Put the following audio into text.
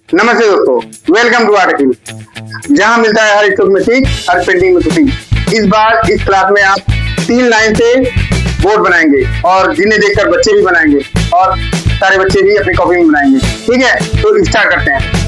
नमस्ते दोस्तों, welcome to art acting, जहां मिलता है हर स्ट्रोक में सीख, हर पेंटिंग में खुशी। इस बार इस क्लास में आप 3 लाइन से बोर्ड बनाएंगे और जिन्हें देखकर बच्चे भी बनाएंगे और सारे बच्चे भी अपनी कॉपी में बनाएंगे। ठीक है, तो स्टार्ट करते हैं।